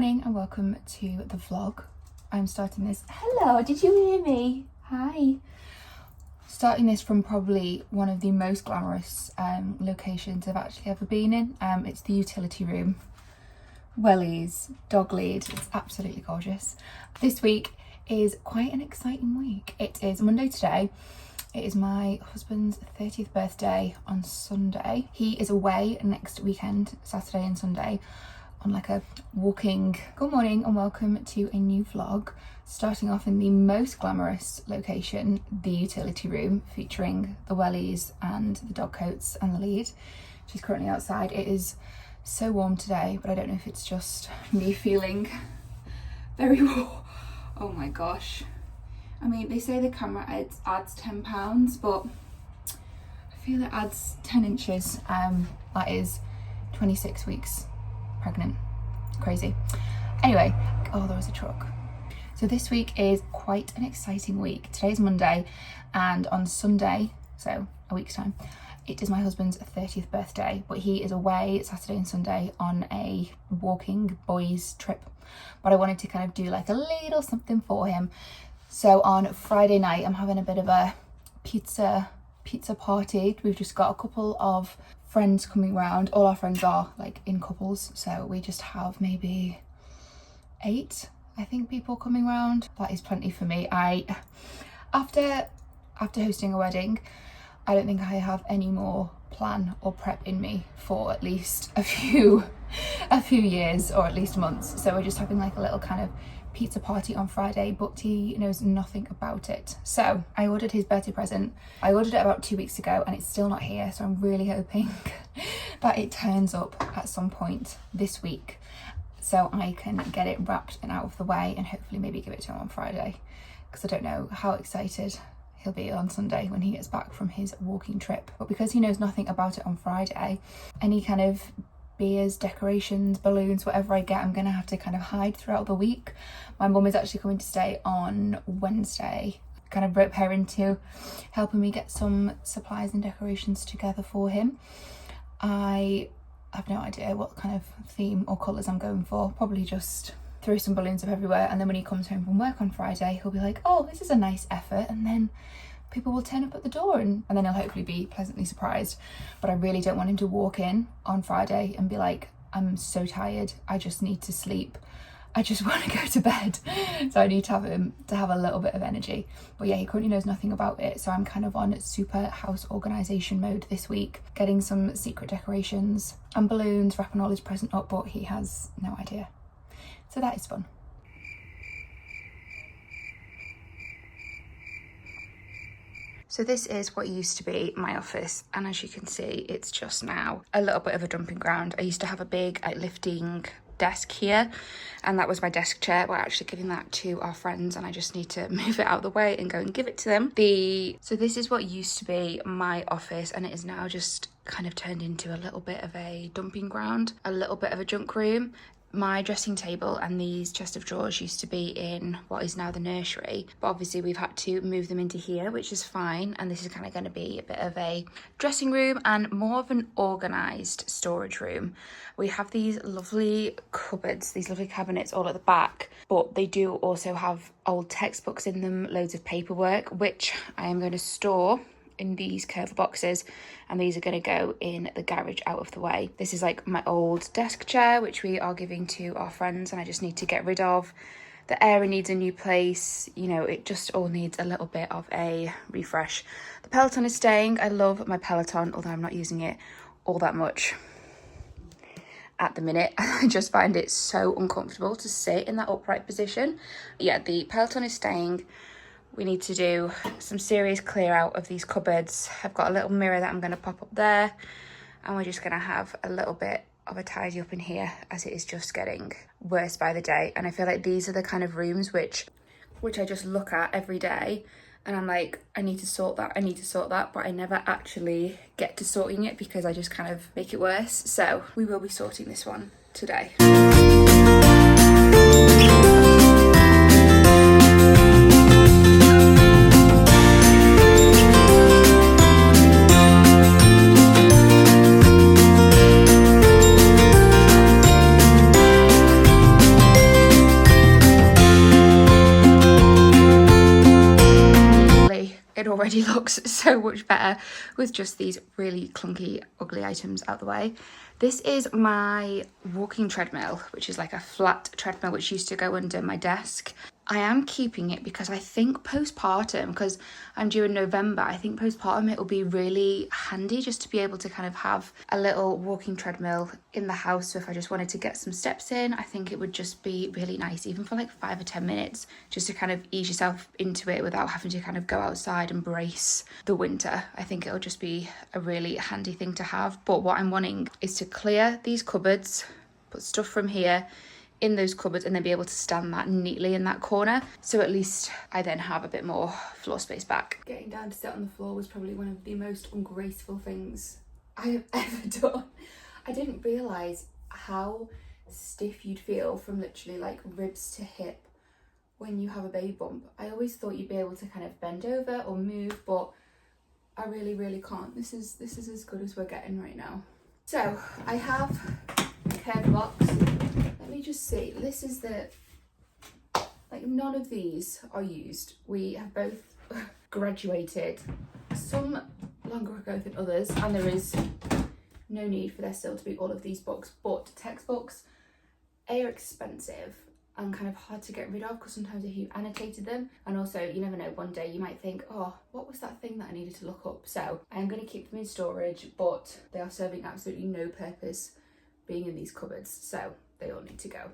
morning and welcome to the vlog. I'm starting this. Hello, did you hear me? Hi. Starting this from probably one of the most glamorous locations I've actually ever been in. It's the utility room. Wellies, dog lead, it's absolutely gorgeous. This week is quite an exciting week. It is Monday today. It is my husband's 30th birthday on Sunday. He is away next weekend, Saturday and Sunday, on like a walking. Good morning and welcome to a new vlog. Starting off in the most glamorous location, the utility room, featuring the wellies and the dog coats and the lead. She's currently outside. It is so warm today, but I don't know if it's just me feeling very warm. Oh my gosh. I mean, they say the camera adds 10 pounds, but I feel it adds 10 inches. That is 26 weeks pregnant. Crazy. Anyway, oh, there was a truck. So this week is quite an exciting week. Today's Monday, and on Sunday, so a week's time, it is my husband's 30th birthday, but he is away Saturday and Sunday on a walking boys trip. But I wanted to kind of do like a little something for him. So on Friday night, I'm having a bit of a pizza party. We've just got a couple of friends coming round. All our friends are like in couples, so we just have maybe 8, I think, people coming round. That is plenty for me. After hosting a wedding, I don't think I have any more plan or prep in me for at least a few years, or at least months. So we're just having like a little kind of pizza party on Friday, but he knows nothing about it. So I ordered his birthday present. I ordered it about 2 weeks ago and it's still not here, so I'm really hoping that it turns up at some point this week so I can get it wrapped and out of the way and hopefully maybe give it to him on Friday, because I don't know how excited he'll be on Sunday when he gets back from his walking trip. But because he knows nothing about it on Friday, any kind of beers, decorations, balloons, whatever I get, I'm gonna have to kind of hide throughout the week. My mum is actually coming to stay on Wednesday, kind of rope her into helping me get some supplies and decorations together for him. I have no idea what kind of theme or colours I'm going for. Probably just throw some balloons up everywhere, and then when he comes home from work on Friday, he'll be like, oh, this is a nice effort, and then people will turn up at the door and then he'll hopefully be pleasantly surprised. But I really don't want him to walk in on Friday and be like, I'm so tired, I just need to sleep, I just want to go to bed. So I need to have him to have a little bit of energy. But yeah, he currently knows nothing about it, so I'm kind of on super house organisation mode this week, getting some secret decorations and balloons, wrapping all his present up, but he has no idea. So that is fun. So this is what used to be my office, and as you can see, it's just now a little bit of a dumping ground. I used to have a big lifting desk here, and that was my desk chair. We're actually giving that to our friends, and I just need to move it out of the way and go and give it to them. So this is what used to be my office, and it is now just kind of turned into a little bit of a dumping ground, a little bit of a junk room. My dressing table and these chest of drawers used to be in what is now the nursery, but obviously we've had to move them into here, which is fine, and this is kind of going to be a bit of a dressing room and more of an organised storage room. We have these lovely cupboards, these lovely cabinets all at the back, but they do also have old textbooks in them, loads of paperwork, which I am going to store in these curver boxes, and these are going to go in the garage out of the way. This is like my old desk chair, which we are giving to our friends, and I just need to get rid of. The area needs a new place, you know, it just all needs a little bit of a refresh. The Peloton is staying. I love my Peloton, although I'm not using it all that much at the minute. I just find it so uncomfortable to sit in that upright position. Yeah, the Peloton is staying. We need to do some serious clear out of these cupboards. I've got a little mirror that I'm going to pop up there, and we're just going to have a little bit of a tidy up in here, as it is just getting worse by the day. And I feel like these are the kind of rooms which I just look at every day and I'm like, I need to sort that, but I never actually get to sorting it because I just kind of make it worse. So we will be sorting this one today. already looks so much better with just these really clunky, ugly items out the way. This is my walking treadmill, which is like a flat treadmill which used to go under my desk. I am keeping it because I think postpartum, because I'm due in November, I think postpartum it will be really handy just to be able to kind of have a little walking treadmill in the house. So if I just wanted to get some steps in, I think it would just be really nice, even for like 5 or 10 minutes, just to kind of ease yourself into it without having to kind of go outside and brace the winter. I think it'll just be a really handy thing to have. But what I'm wanting is to clear these cupboards, put stuff from here in those cupboards, and then be able to stand that neatly in that corner, so at least I then have a bit more floor space back. Getting down to sit on the floor was probably one of the most ungraceful things I have ever done. I didn't realise how stiff you'd feel from literally like ribs to hip when you have a baby bump. I always thought you'd be able to kind of bend over or move, but I really can't. This is as good as we're getting right now. So I have a curved box. Let me just see, this is like none of these are used. We have both graduated, some longer ago than others, and there is no need for there still to be all of these books. But textbooks are expensive and kind of hard to get rid of because sometimes if you annotated them, and also you never know, one day you might think, oh, what was that thing that I needed to look up? So I'm going to keep them in storage, but they are serving absolutely no purpose being in these cupboards, so they all need to go.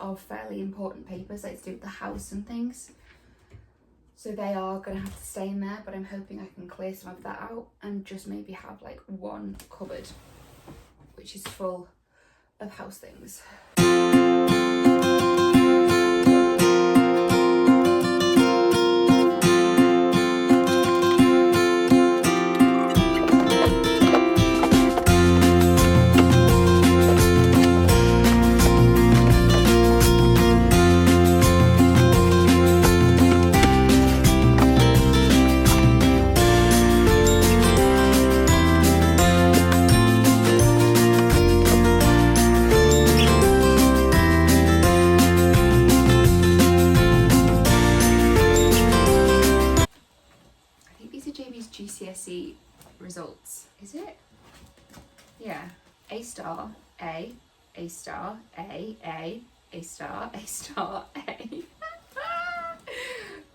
Of fairly important papers like to do with the house and things, so they are going to have to stay in there, but I'm hoping I can clear some of that out and just maybe have like one cupboard which is full of house things. GCSE results, is it? Yeah, A star, A star, A star, A star, A.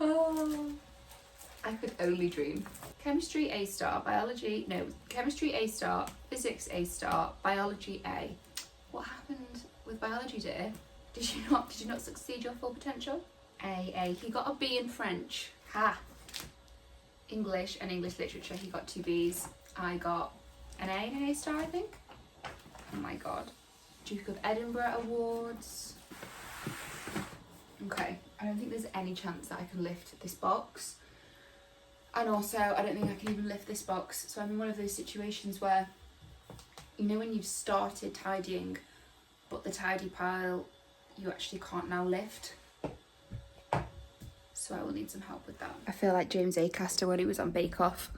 Oh, I could only dream. Chemistry A star, biology, no, chemistry A star, physics A star, biology A. What happened with biology, dear? Did you not succeed your full potential? A. He got a B in French. Ha! English and English literature, he got 2 Bs. I got an A and an A star, I think. Oh my god. Duke of Edinburgh awards. Okay, I don't think there's any chance that I can lift this box. And also, I don't think I can even lift this box. So I'm in one of those situations where, you know when you've started tidying, but the tidy pile you actually can't now lift. So I will need some help with that. I feel like James Acaster when he was on Bake Off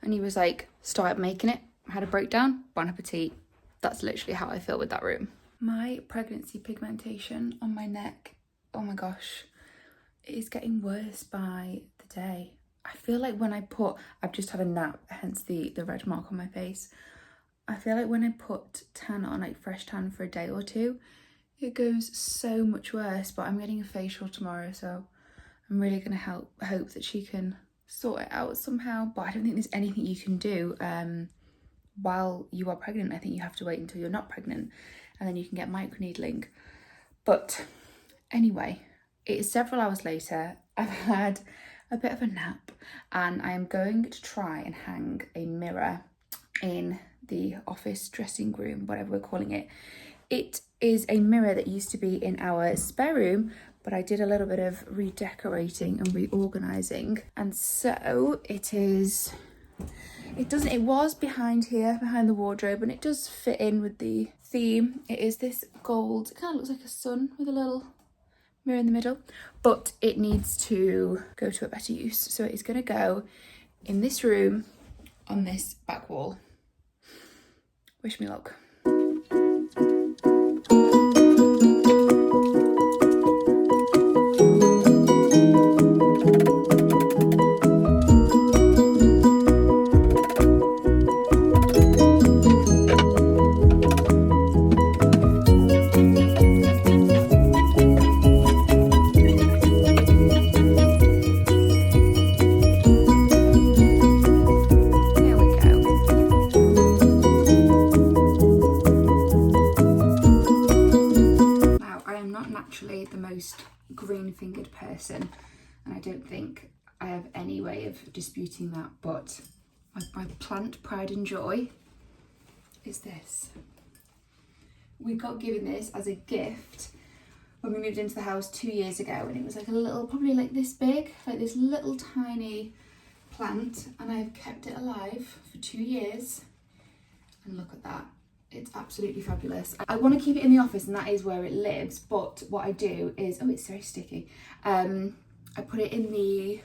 and he was like, start making it, had a breakdown, bon appetit. That's literally how I feel with that room. My pregnancy pigmentation on my neck, oh my gosh, it is getting worse by the day. I feel like when I've just had a nap, hence the red mark on my face. I feel like when I put tan on, like fresh tan for a day or two, it goes so much worse. But I'm getting a facial tomorrow, so I'm really going to hope that she can sort it out somehow. But I don't think there's anything you can do while you are pregnant. I think you have to wait until you're not pregnant and then you can get microneedling. But anyway, it is several hours later. I've had a bit of a nap and I am going to try and hang a mirror in the office dressing room, whatever we're calling it, It is a mirror that used to be in our spare room, but I did a little bit of redecorating and reorganizing, and so it is. It was behind here, behind the wardrobe, and it does fit in with the theme. It is this gold, it kind of looks like a sun with a little mirror in the middle, but it needs to go to a better use. So it is going to go in this room on this back wall. Wish me luck. The most green-fingered person, and I don't think I have any way of disputing that, but my plant pride and joy is this. We got given this as a gift when we moved into the house 2 years ago, and it was like a little, probably like this big, like this little tiny plant, and I've kept it alive for 2 years, and look at that. It's absolutely fabulous. I want to keep it in the office, and that is where it lives, but what I do is, oh, it's very sticky. I put it in the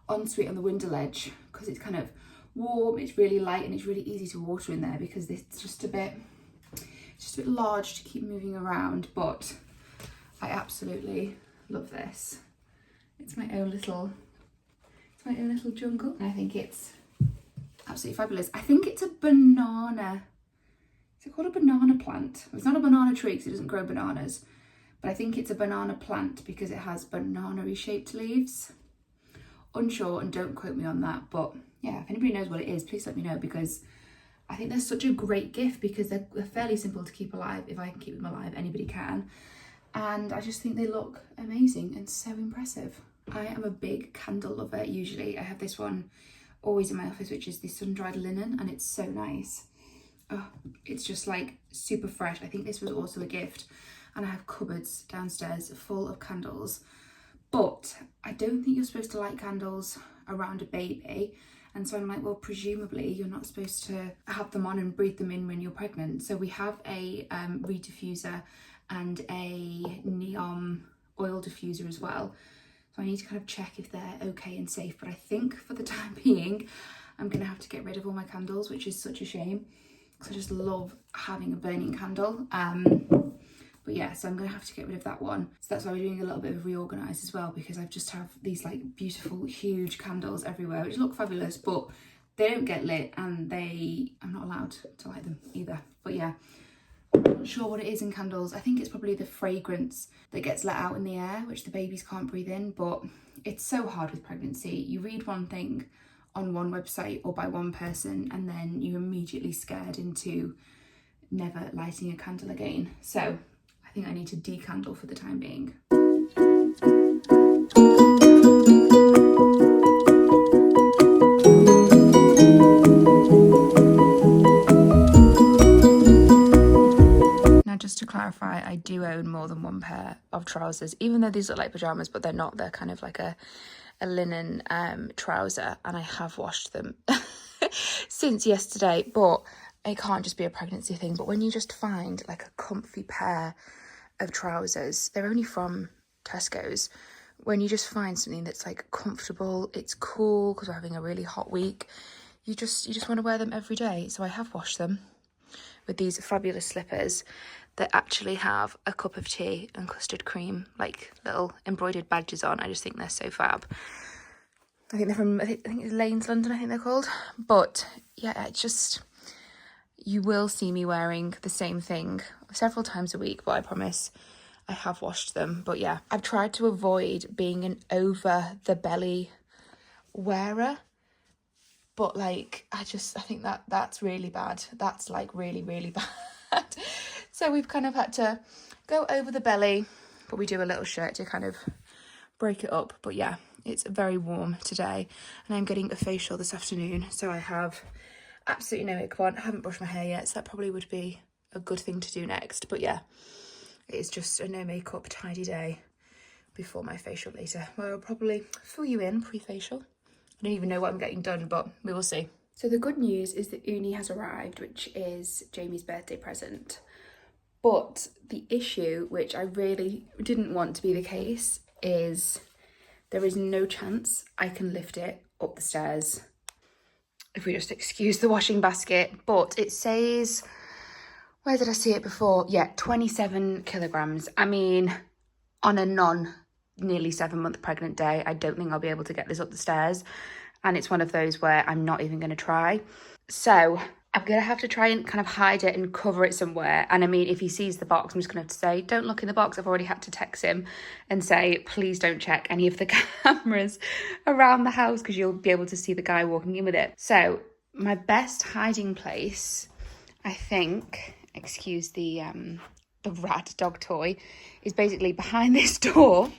ensuite on the window ledge because it's kind of warm, it's really light, and it's really easy to water in there because it's just a bit large to keep moving around, but I absolutely love this. It's my own little jungle. And I think it's absolutely fabulous. I think it's a banana. Is it called a banana plant? It's not a banana tree because it doesn't grow bananas, but I think it's a banana plant because it has banana-y shaped leaves. Unsure, and don't quote me on that, but yeah, if anybody knows what it is, please let me know, because I think they're such a great gift because they're fairly simple to keep alive. If I can keep them alive, anybody can. And I just think they look amazing and so impressive. I am a big candle lover usually. I have this one always in my office, which is the sun-dried linen, and it's so nice. Oh, it's just like super fresh. I think this was also a gift, and I have cupboards downstairs full of candles, but I don't think you're supposed to light candles around a baby, and so I'm like, well, presumably you're not supposed to have them on and breathe them in when you're pregnant. So we have a reed diffuser and a neon oil diffuser as well, so I need to kind of check if they're okay and safe, but I think for the time being I'm gonna have to get rid of all my candles, which is such a shame. I just love having a burning candle, but yeah, so I'm gonna have to get rid of that one. So that's why we're doing a little bit of reorganise as well, because I just have these like beautiful huge candles everywhere which look fabulous, but they don't get lit, and I'm not allowed to light them either. But yeah, I'm not sure what it is in candles. I think it's probably the fragrance that gets let out in the air, which the babies can't breathe in, but it's so hard with pregnancy. You read one thing on one website or by one person, and then you're immediately scared into never lighting a candle again. So I think I need to decandle for the time being. Now, just to clarify, I do own more than one pair of trousers, even though these look like pajamas, but they're not. They're kind of like a linen trouser, and I have washed them since yesterday. But it can't just be a pregnancy thing. But when you just find like a comfy pair of trousers, they're only from Tesco's, when you just find something that's like comfortable, it's cool because we're having a really hot week, you just want to wear them every day. So I have washed them with these fabulous slippers that actually have a cup of tea and custard cream, like little embroidered badges on. I just think they're so fab. I think they're from, I think it's Lanes London, I think they're called. But yeah, it's just, you will see me wearing the same thing several times a week, but I promise I have washed them. But yeah, I've tried to avoid being an over the belly wearer, but like, I think that's really bad. That's like really, really bad. So we've kind of had to go over the belly, but we do a little shirt to kind of break it up. But yeah, it's very warm today, and I'm getting a facial this afternoon, so I have absolutely no makeup on. I haven't brushed my hair yet, so that probably would be a good thing to do next. But yeah, it is just a no makeup tidy day before my facial later, where I'll probably fill you in pre-facial. I don't even know what I'm getting done, but we will see. So the good news is that Uni has arrived, which is Jamie's birthday present. But the issue, which I really didn't want to be the case, is there is no chance I can lift it up the stairs. If we just excuse the washing basket, but it says, where did I see it before? Yeah, 27 kilograms. I mean, on a nearly 7-month pregnant day, I don't think I'll be able to get this up the stairs. And it's one of those where I'm not even going to try. So I'm going to have to try and kind of hide it and cover it somewhere. And I mean, if he sees the box, I'm just going to have to say, don't look in the box. I've already had to text him and say, please don't check any of the cameras around the house, because you'll be able to see the guy walking in with it. So my best hiding place, I think, excuse the rat dog toy, is basically behind this door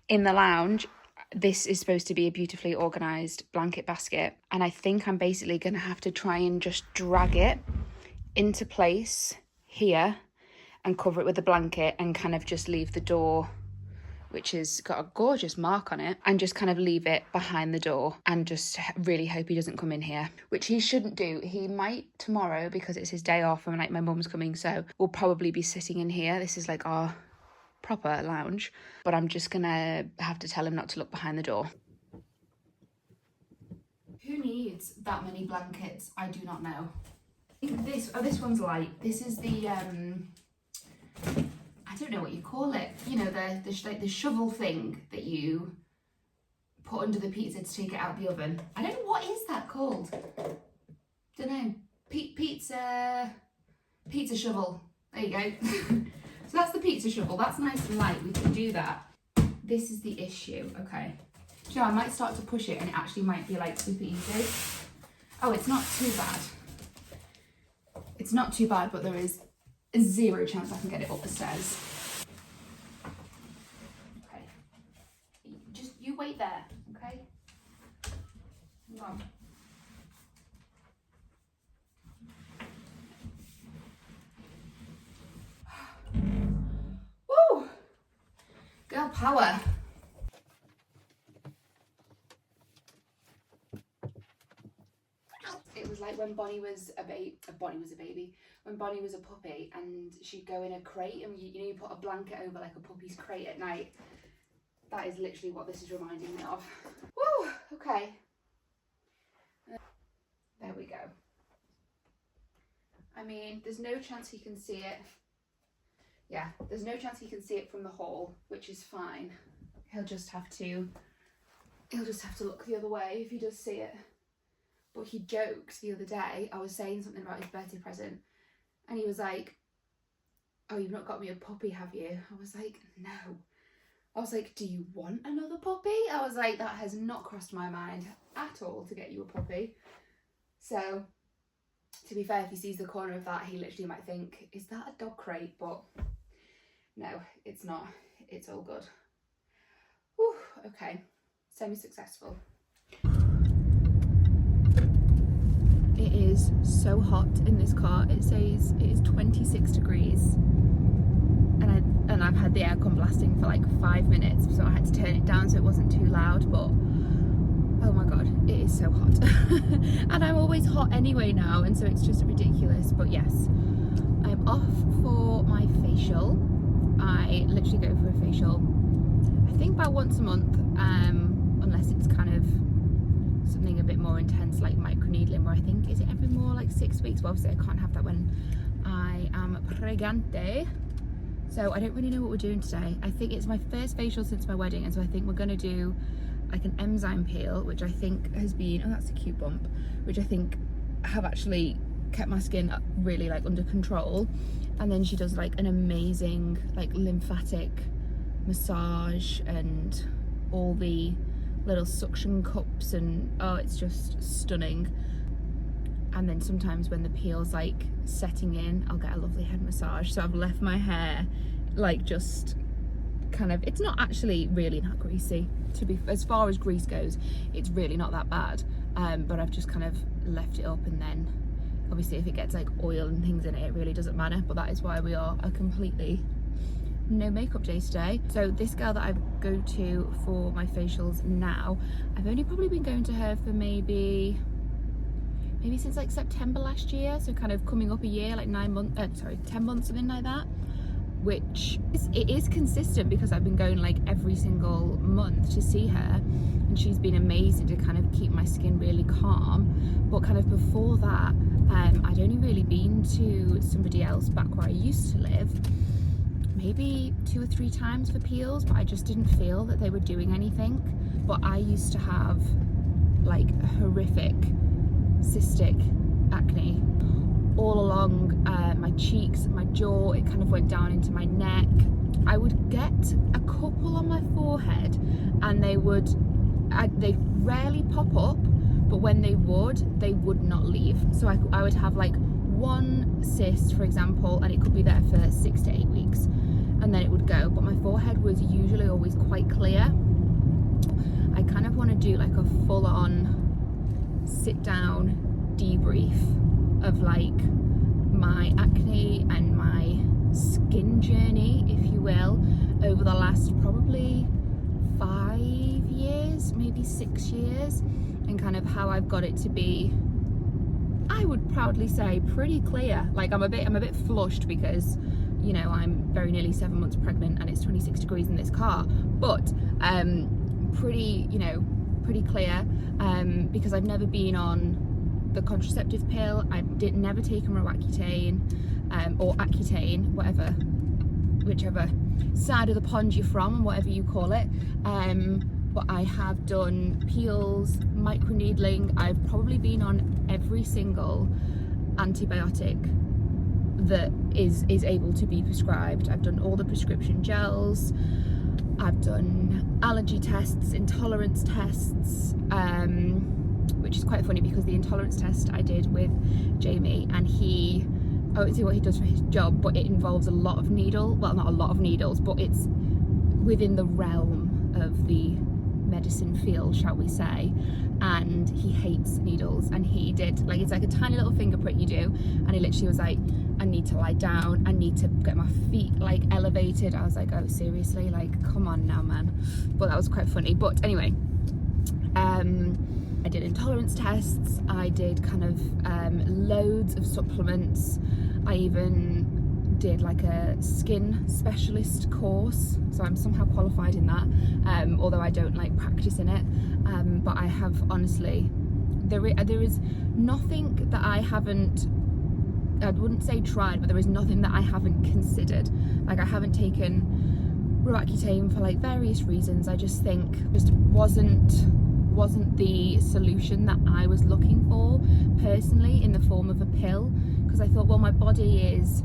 in the lounge. This is supposed to be a beautifully organised blanket basket, and I think I'm basically going to have to try and just drag it into place here and cover it with a blanket, and kind of just leave the door, which has got a gorgeous mark on it, and just kind of leave it behind the door and just really hope he doesn't come in here, which he shouldn't do. He might tomorrow, because it's his day off and like my mum's coming, so we'll probably be sitting in here. This is like our proper lounge, but I'm just gonna have to tell him not to look behind the door. Who needs that many blankets? I do not know. This one's light. This is the I don't know what you call it. You know, the shovel thing that you put under the pizza to take it out of the oven. I don't know, what is that called? Don't know. Pizza shovel. There you go. So that's the pizza shovel. That's nice and light. We can do that. This is the issue. Okay. So I might start to push it and it actually might be like super easy. Oh, it's not too bad. It's not too bad, but there is zero chance I can get it up the stairs. Okay. Just you wait there, okay? Hang on. Woo! Girl power. It was like when Bonnie was a baby. When Bonnie was a puppy, and she'd go in a crate, and you put a blanket over like a puppy's crate at night. That is literally what this is reminding me of. Woo! Okay. There we go. I mean, there's no chance he can see it. Yeah, there's no chance he can see it from the hall, which is fine. He'll just have to look the other way if he does see it. But he joked the other day, I was saying something about his birthday present, and he was like, oh, you've not got me a puppy, have you? I was like, no. I was like, do you want another puppy? I was like, that has not crossed my mind at all to get you a puppy. So, to be fair, if he sees the corner of that, he literally might think, is that a dog crate? But no, it's not. It's all good. Whew, okay, semi-successful. It is so hot in this car. It says it is 26 degrees. And I've had the aircon blasting for like 5 minutes, so I had to turn it down so it wasn't too loud, but oh my god, it is so hot. And I'm always hot anyway now, and so it's just ridiculous. But yes, I'm off for my facial. I literally go for a facial, I think about once a month, unless it's kind of something a bit more intense like microneedling, where I think, is it every more like 6 weeks? Well, obviously I can't have that when I am pregante. So I don't really know what we're doing today. I think it's my first facial since my wedding, and so I think we're going to do like an enzyme peel, which I think has been, oh, that's a cute bump, which I think have actually kept my skin really like under control. And then she does like an amazing like lymphatic massage and all the little suction cups, and oh, it's just stunning. And then sometimes when the peel's like setting in, I'll get a lovely head massage. So I've left my hair like just kind of, it's not actually really that greasy, to be, as far as grease goes, it's really not that bad, but I've just kind of left it up, and then Obviously if it gets like oil and things in it, it really doesn't matter, but that is why we are a completely no makeup day today. So this girl that I go to for my facials now, I've only probably been going to her for maybe since like September last year, so kind of coming up a year, like 10 months, something like that, which it is consistent because I've been going like every single month to see her, and she's been amazing to kind of keep my skin really calm. But kind of before that, I'd only really been to somebody else back where I used to live maybe 2 or 3 times for peels, but I just didn't feel that they were doing anything. But I used to have like horrific cystic acne all along my cheeks, my jaw. It kind of went down into my neck. I would get a couple on my forehead, and they rarely pop up, but when they would not leave. So I would have like one cyst, for example, and it could be there for 6 to 8 weeks, and then it would go. But my forehead was usually always quite clear. I kind of want to do like a full-on sit down debrief of like my acne and my skin journey, if you will, over the last probably 5 years, maybe 6 years, and kind of how I've got it to be, I would proudly say, pretty clear. Like I'm a bit flushed because, you know, I'm very nearly 7 months pregnant and it's 26 degrees in this car, but pretty clear, because I've never been on the contraceptive pill. Never taken Roaccutane or Accutane, whichever side of the pond you're from and whatever you call it. But I have done peels, microneedling. I've probably been on every single antibiotic that is able to be prescribed. I've done all the prescription gels. I've done allergy tests, intolerance tests, which is quite funny because the intolerance test I did with Jamie, and I won't say what he does for his job, but it involves a lot of well, not a lot of needles, but it's within the realm of the medicine field, shall we say, and he hates needles. And he did, like, it's like a tiny little finger prick you do, and he literally was like, I need to lie down, I need to get my feet like elevated. I was like, oh seriously, like come on now, man. But that was quite funny. But anyway, I did intolerance tests, I did kind of loads of supplements. I even did like a skin specialist course, so I'm somehow qualified in that, although I don't like practice in it. But I have, honestly, there is nothing that I wouldn't say tried, but there is nothing that I haven't considered. Like I haven't taken Roaccutane for like various reasons. I just think just wasn't the solution that I was looking for personally in the form of a pill, because I thought, well, my body is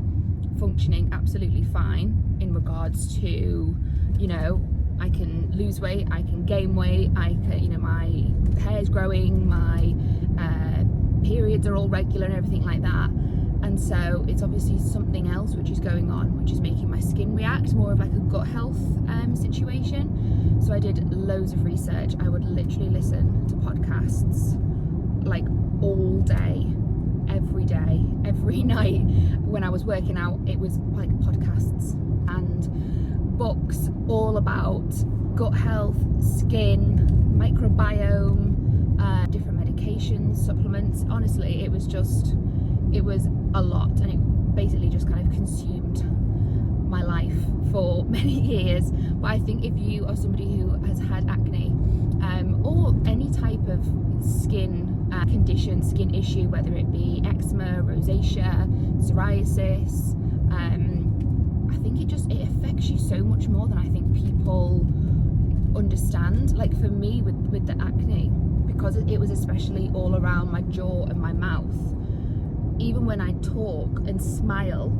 functioning absolutely fine in regards to, you know, I can lose weight, I can gain weight, I can, you know, my hair's growing, my periods are all regular and everything like that. And so it's obviously something else which is going on, which is making my skin react, more of like a gut health situation. So I did loads of research. I would literally listen to podcasts like all day, every night. When I was working out, it was like podcasts and books all about gut health, skin, microbiome, different medications, supplements. Honestly, it was a lot, and it basically just kind of consumed my life for many years. But I think if you are somebody who has had acne or any type of skin condition, skin issue, whether it be eczema, rosacea, psoriasis, I think it affects you so much more than I think people understand. Like for me with the acne, because it was especially all around my jaw and my mouth, even when I talk and smile,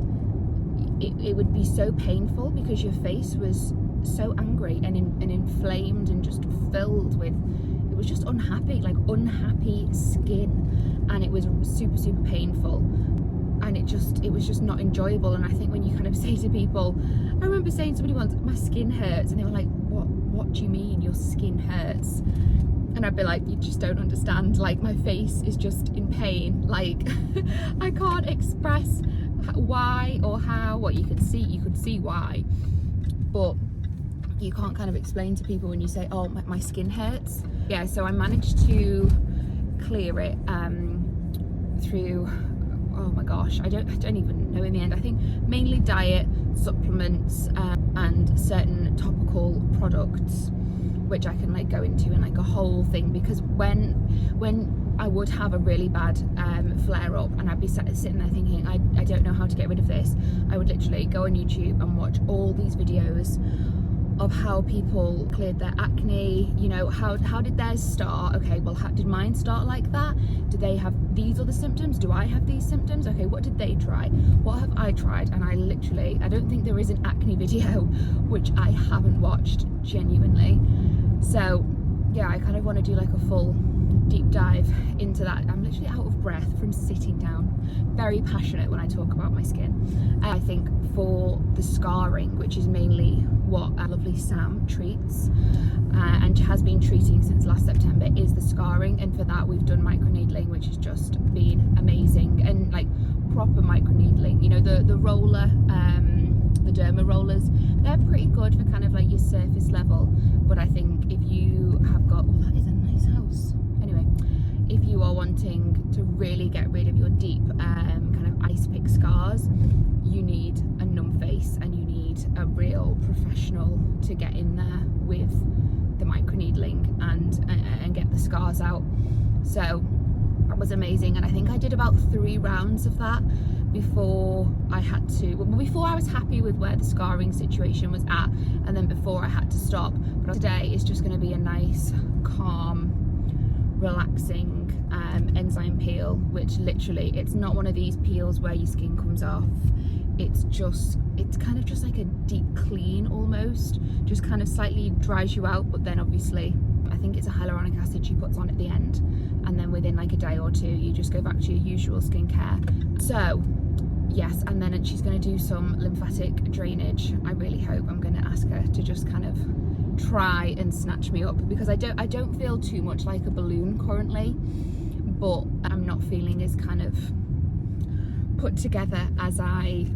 it would be so painful because your face was so angry and inflamed and just filled with, it was just unhappy skin, and it was super, super painful, and it was just not enjoyable. And I think when you kind of say to people, I remember saying to somebody once, my skin hurts, and they were like, what do you mean your skin hurts? and I'd be like, you just don't understand, like my face is just in pain, like I can't express why or how. What you could see why, but you can't kind of explain to people when you say, oh, my skin hurts. Yeah, so I managed to clear it through, oh my gosh, I don't even know in the end. I think mainly diet, supplements, and certain topical products, which I can like go into in like a whole thing, because when I would have a really bad flare up and I'd be sitting there thinking, I don't know how to get rid of this, I would literally go on YouTube and watch all these videos of how people cleared their acne. You know, how did theirs start? Okay, well, how did mine start like that? Do they have these other symptoms? Do I have these symptoms? Okay, what did they try? What have I tried? And I don't think there is an acne video which I haven't watched, genuinely. So yeah, I kind of want to do like a full deep dive into that. I'm literally out of breath from sitting down. Very passionate when I talk about my skin. And I think for the scarring, which is mainly what our lovely Sam treats, and has been treating since last September, is the scarring. And for that we've done microneedling, which has just been amazing, and like proper microneedling. You know, the roller, the derma rollers, they're pretty good for kind of like your surface level, but I think if you have got, oh, that is a nice house. Anyway, if you are wanting to really get rid of your deep kind of ice pick scars, you need a numb face and you need a real professional to get in there with the microneedling and get the scars out. So that was amazing, and I think I did about 3 rounds of that before I was happy with where the scarring situation was at, and then before I had to stop. But today is just going to be a nice, calm, relaxing enzyme peel, which literally, it's not one of these peels where your skin comes off. It's kind of just like a deep clean almost, just kind of slightly dries you out, but then obviously I think it's a hyaluronic acid she puts on at the end, and then within like a day or two you just go back to your usual skincare. So yes, and then she's going to do some lymphatic drainage. I really hope. I'm going to ask her to just kind of try and snatch me up, because I don't feel too much like a balloon currently, but I'm not feeling as kind of put together as I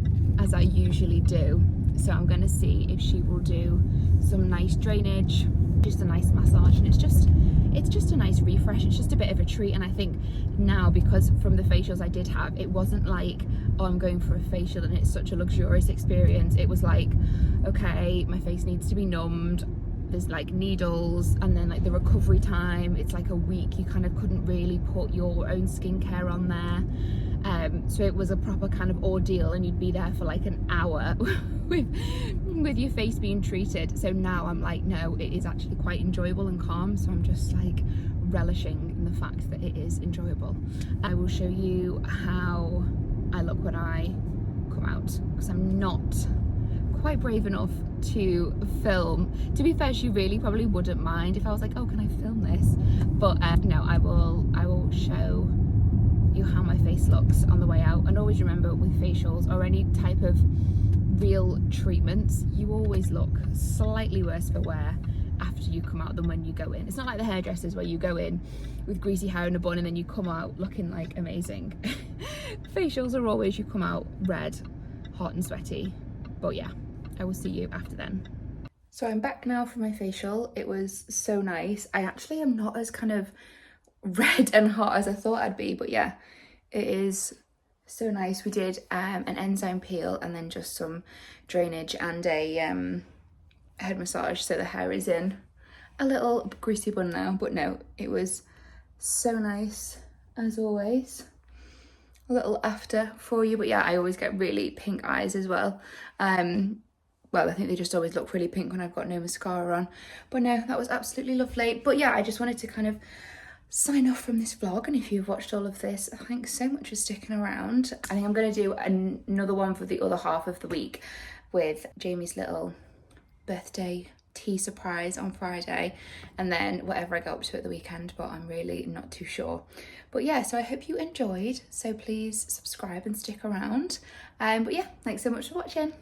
usually do. So I'm going to see if she will do some nice drainage, just a nice massage, and it's just a nice refresh. It's just a bit of a treat. And I think now, because from the facials I did have, it wasn't like, oh, I'm going for a facial and it's such a luxurious experience. It was like, okay, my face needs to be numbed, there's like needles, and then like the recovery time, it's like a week. You kind of couldn't really put your own skincare on there. So it was a proper kind of ordeal, and you'd be there for like an hour with your face being treated. So now I'm like, no, it is actually quite enjoyable and calm. So I'm just like relishing in the fact that it is enjoyable. I will show you how I look when I come out, because I'm not quite brave enough to film. To be fair, she really probably wouldn't mind if I was like, oh, can I film this? But no, I will show you how my face looks on the way out. And always remember, with facials or any type of real treatments, you always look slightly worse for wear after you come out than when you go in. It's not like the hairdressers where you go in with greasy hair and a bun and then you come out looking like amazing. Facials are always, you come out red, hot and sweaty. But yeah, I will see you after then. So I'm back now from my facial. It was so nice. I actually am not as kind of red and hot as I thought I'd be, but yeah, it is so nice. We did an enzyme peel and then just some drainage and a head massage, so the hair is in a little greasy bun now. But no, it was so nice as always. A little after for you. But yeah, I always get really pink eyes as well. Well, I think they just always look really pink when I've got no mascara on. But no, that was absolutely lovely. But yeah, I just wanted to kind of sign off from this vlog, and if you've watched all of this, thanks so much for sticking around. I think I'm going to do another one for the other half of the week with Jamie's little birthday tea surprise on Friday, and then whatever I go up to at the weekend, but I'm really not too sure. But yeah, so I hope you enjoyed, so please subscribe and stick around. But yeah, thanks so much for watching.